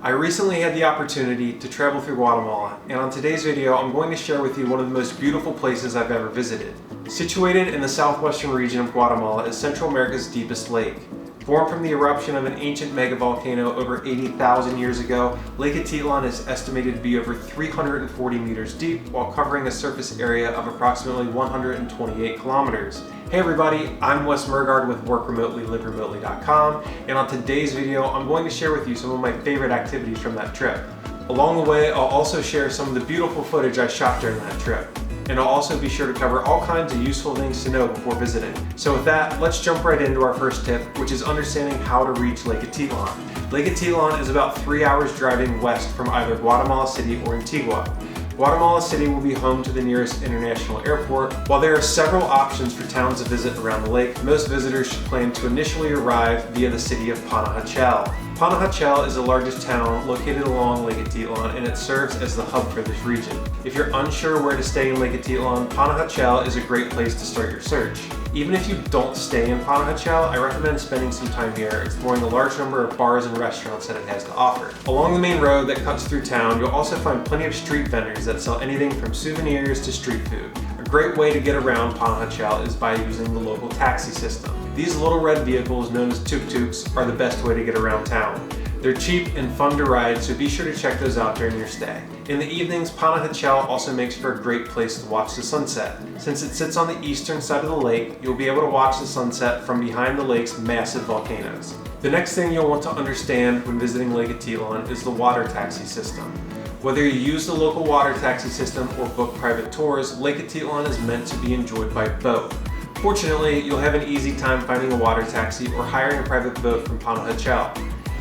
I recently had the opportunity to travel through Guatemala, and on today's video I'm going to share with you one of the most beautiful places I've ever visited. Situated in the southwestern region of Guatemala is Central America's deepest lake. Born from the eruption of an ancient megavolcano over 80,000 years ago, Lake Atitlan is estimated to be over 340 meters deep while covering a surface area of approximately 128 kilometers. Hey everybody, I'm Wes Mergard with WorkRemotely, LiveRemotely.com, and on today's video I'm going to share with you some of my favorite activities from that trip. Along the way, I'll also share some of the beautiful footage I shot during that trip. And I'll also be sure to cover all kinds of useful things to know before visiting. So with that, let's jump right into our first tip, which is understanding how to reach Lake Atitlan. Lake Atitlan is about 3 hours driving west from either Guatemala City or Antigua. Guatemala City will be home to the nearest international airport. While there are several options for towns to visit around the lake, most visitors should plan to initially arrive via the city of Panajachel. Panajachel is the largest town located along Lake Atitlan, and it serves as the hub for this region. If you're unsure where to stay in Lake Atitlan, Panajachel is a great place to start your search. Even if you don't stay in Panajachel, I recommend spending some time here exploring the large number of bars and restaurants that it has to offer. Along the main road that cuts through town, you'll also find plenty of street vendors that sell anything from souvenirs to street food. A great way to get around Panajachel is by using the local taxi system. These little red vehicles, known as tuk-tuks, are the best way to get around town. They're cheap and fun to ride, so be sure to check those out during your stay. In the evenings, Panajachel also makes for a great place to watch the sunset. Since it sits on the eastern side of the lake, you'll be able to watch the sunset from behind the lake's massive volcanoes. The next thing you'll want to understand when visiting Lake Atitlan is the water taxi system. Whether you use the local water taxi system or book private tours, Lake Atitlan is meant to be enjoyed by both. Fortunately, you'll have an easy time finding a water taxi or hiring a private boat from Panajachel.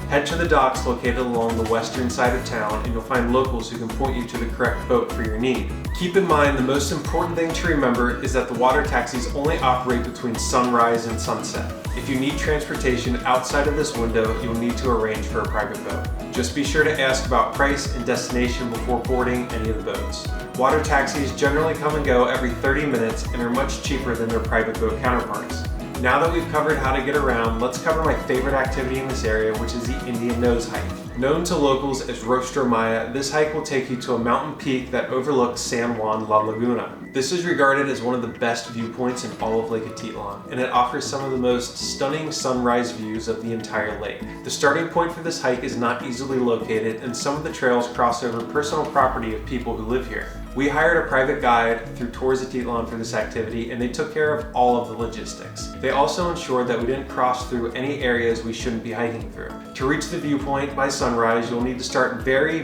Head to the docks located along the western side of town and you'll find locals who can point you to the correct boat for your need. Keep in mind, the most important thing to remember is that the water taxis only operate between sunrise and sunset. If you need transportation outside of this window, you'll need to arrange for a private boat. Just be sure to ask about price and destination before boarding any of the boats. Water taxis generally come and go every 30 minutes and are much cheaper than their private boat counterparts. Now that we've covered how to get around, let's cover my favorite activity in this area, which is the Indian Nose Hike. Known to locals as Rostro Maya, this hike will take you to a mountain peak that overlooks San Juan La Laguna. This is regarded as one of the best viewpoints in all of Lake Atitlan, and it offers some of the most stunning sunrise views of the entire lake. The starting point for this hike is not easily located, and some of the trails cross over personal property of people who live here. We hired a private guide through Tours Atitlan for this activity, and they took care of all of the logistics. They also ensured that we didn't cross through any areas we shouldn't be hiking through. To reach the viewpoint by sunrise, you'll need to start very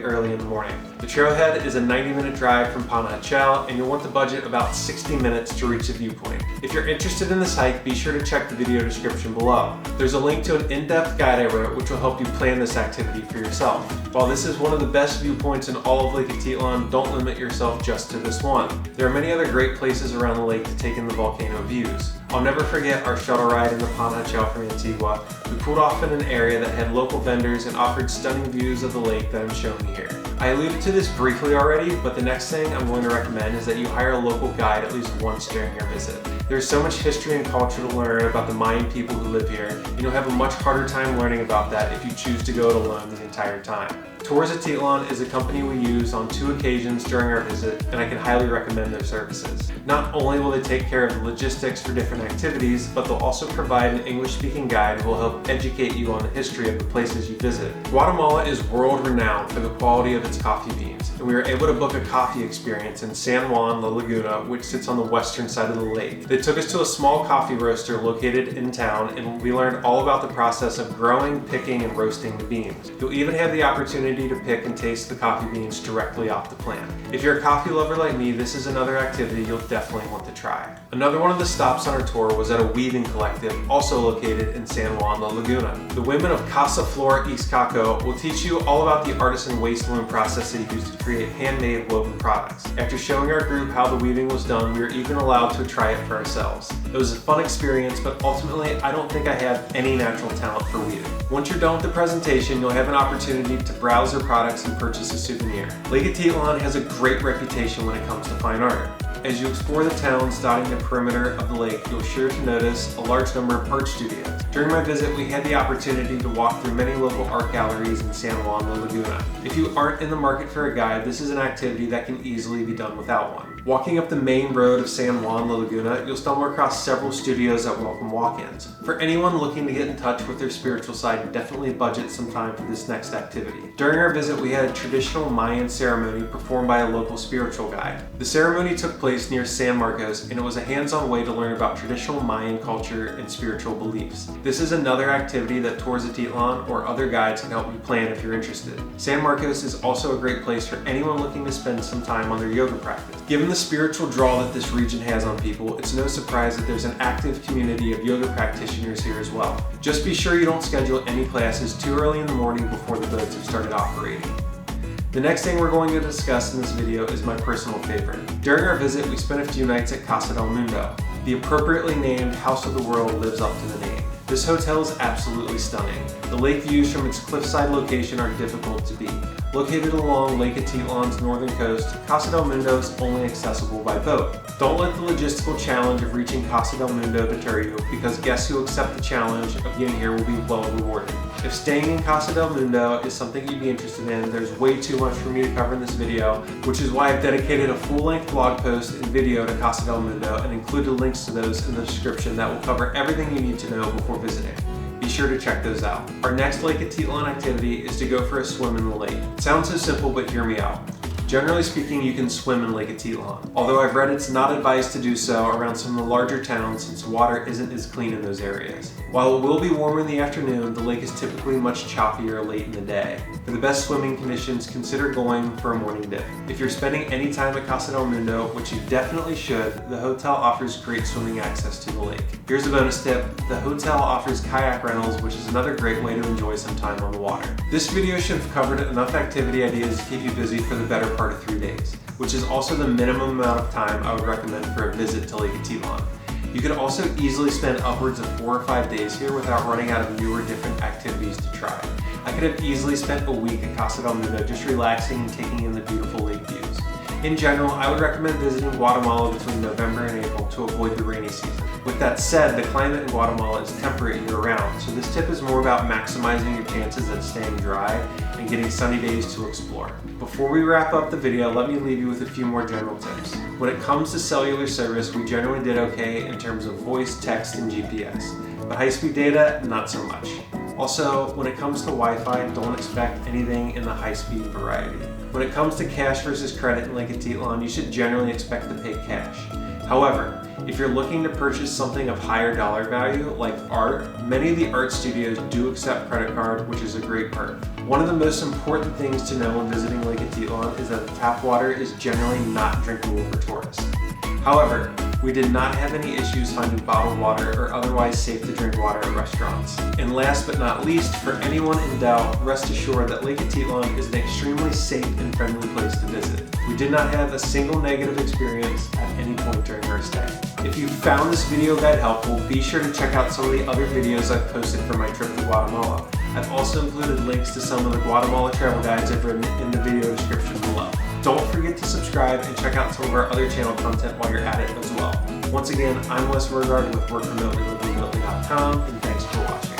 early in the morning. The trailhead is a 90-minute drive from Panajachel, and you'll want to budget about 60 minutes to reach the viewpoint. If you're interested in this hike, be sure to check the video description below. There's a link to an in-depth guide I wrote which will help you plan this activity for yourself. While this is one of the best viewpoints in all of Lake Atitlan, don't limit yourself just to this one. There are many other great places around the lake to take in the volcano views. I'll never forget our shuttle ride into Panajachel from Antigua. We pulled off in an area that had local vendors and offered stunning views of the lake that I'm showing you here. I alluded to this briefly already, but the next thing I'm going to recommend is that you hire a local guide at least once during your visit. There's so much history and culture to learn about the Mayan people who live here, and you'll have a much harder time learning about that if you choose to go it alone the entire time. Tours Atitlan is a company we used on 2 occasions during our visit, and I can highly recommend their services. Not only will they take care of the logistics for different activities, but they'll also provide an English-speaking guide who will help educate you on the history of the places you visit. Guatemala is world-renowned for the quality of its coffee beans, and we were able to book a coffee experience in San Juan La Laguna, which sits on the western side of the lake. They took us to a small coffee roaster located in town, and we learned all about the process of growing, picking, and roasting the beans. You'll even have the opportunity to pick and taste the coffee beans directly off the plant. If you're a coffee lover like me, this is another activity you'll definitely want to try. Another one of the stops on our tour was at a weaving collective, also located in San Juan La Laguna. The women of Casa will teach you all about the artisan waste loom process they use to create handmade woven products. After showing our group how the weaving was done, we were even allowed to try it for ourselves. It was a fun experience, but ultimately I don't think I have any natural talent for weaving. Once you're done with the presentation, you'll have an opportunity to browse their products and purchase a souvenir. Lake Atitlan has a great reputation when it comes to fine art. As you explore the towns dotting the perimeter of the lake, you'll sure to notice a large number of art studios. During my visit, we had the opportunity to walk through many local art galleries in San Juan La Laguna. If you aren't in the market for a guide, this is an activity that can easily be done without one. Walking up the main road of San Juan La Laguna, you'll stumble across several studios that welcome walk-ins. For anyone looking to get in touch with their spiritual side, definitely budget some time for this next activity. During our visit, we had a traditional Mayan ceremony performed by a local spiritual guide. The ceremony took place near San Marcos, and it was a hands-on way to learn about traditional Mayan culture and spiritual beliefs. This is another activity that Tours Atitlan or other guides can help you plan if you're interested. San Marcos is also a great place for anyone looking to spend some time on their yoga practice. Given the spiritual draw that this region has on people, it's no surprise that there's an active community of yoga practitioners here as well. Just be sure you don't schedule any classes too early in the morning before the boats have started operating. The next thing we're going to discuss in this video is my personal favorite. During our visit, we spent a few nights at Casa del Mundo. The appropriately named House of the World lives up to the name. This hotel is absolutely stunning. The lake views from its cliffside location are difficult to beat. Located along Lake Atitlan's northern coast, Casa del Mundo is only accessible by boat. Don't let the logistical challenge of reaching Casa del Mundo deter you, because guests who accept the challenge of getting here will be well rewarded. If staying in Casa del Mundo is something you'd be interested in, there's way too much for me to cover in this video, which is why I've dedicated a full-length blog post and video to Casa del Mundo and included links to those in the description that will cover everything you need to know before visiting. Be sure to check those out. Our next Lake Atitlan activity is to go for a swim in the lake. It sounds so simple, but hear me out. Generally speaking, you can swim in Lake Atitlan, although I've read it's not advised to do so around some of the larger towns since water isn't as clean in those areas. While it will be warmer in the afternoon, the lake is typically much choppier late in the day. For the best swimming conditions, consider going for a morning dip. If you're spending any time at Casa del Mundo, which you definitely should, the hotel offers great swimming access to the lake. Here's a bonus tip: the hotel offers kayak rentals, which is another great way to enjoy some time on the water. This video should have covered enough activity ideas to keep you busy for the better part of 3 days, which is also the minimum amount of time I would recommend for a visit to Lake Atitlan. You could also easily spend upwards of 4 or 5 days here without running out of new or different activities to try. I could have easily spent a week at Casa del Mundo just relaxing and taking in the beautiful lake views. In general, I would recommend visiting Guatemala between November and April to avoid the rainy season. With that said, the climate in Guatemala is temperate year-round, so this tip is more about maximizing your chances at staying dry and getting sunny days to explore. Before we wrap up the video, let me leave you with a few more general tips. When it comes to cellular service, we generally did okay in terms of voice, text, and GPS, but high-speed data, not so much. Also, when it comes to Wi-Fi, don't expect anything in the high-speed variety. When it comes to cash versus credit in Lake Atitlan, you should generally expect to pay cash. However, if you're looking to purchase something of higher dollar value, like art, many of the art studios do accept credit card, which is a great perk. One of the most important things to know when visiting Lake Atitlan is that the tap water is generally not drinkable for tourists. However, we did not have any issues finding bottled water or otherwise safe to drink water at restaurants. And last but not least, for anyone in doubt, rest assured that Lake Atitlan is an extremely safe and friendly place to visit. We did not have a single negative experience at any point during our stay. If you found this video guide helpful, be sure to check out some of the other videos I've posted for my trip to Guatemala. I've also included links to some of the Guatemala travel guides I've written in the video description below. Don't forget to subscribe and check out some of our other channel content while you're at it as well. Once again, I'm Wes Vergard with WorkRemotelyLiveRemotely.com, and thanks for watching.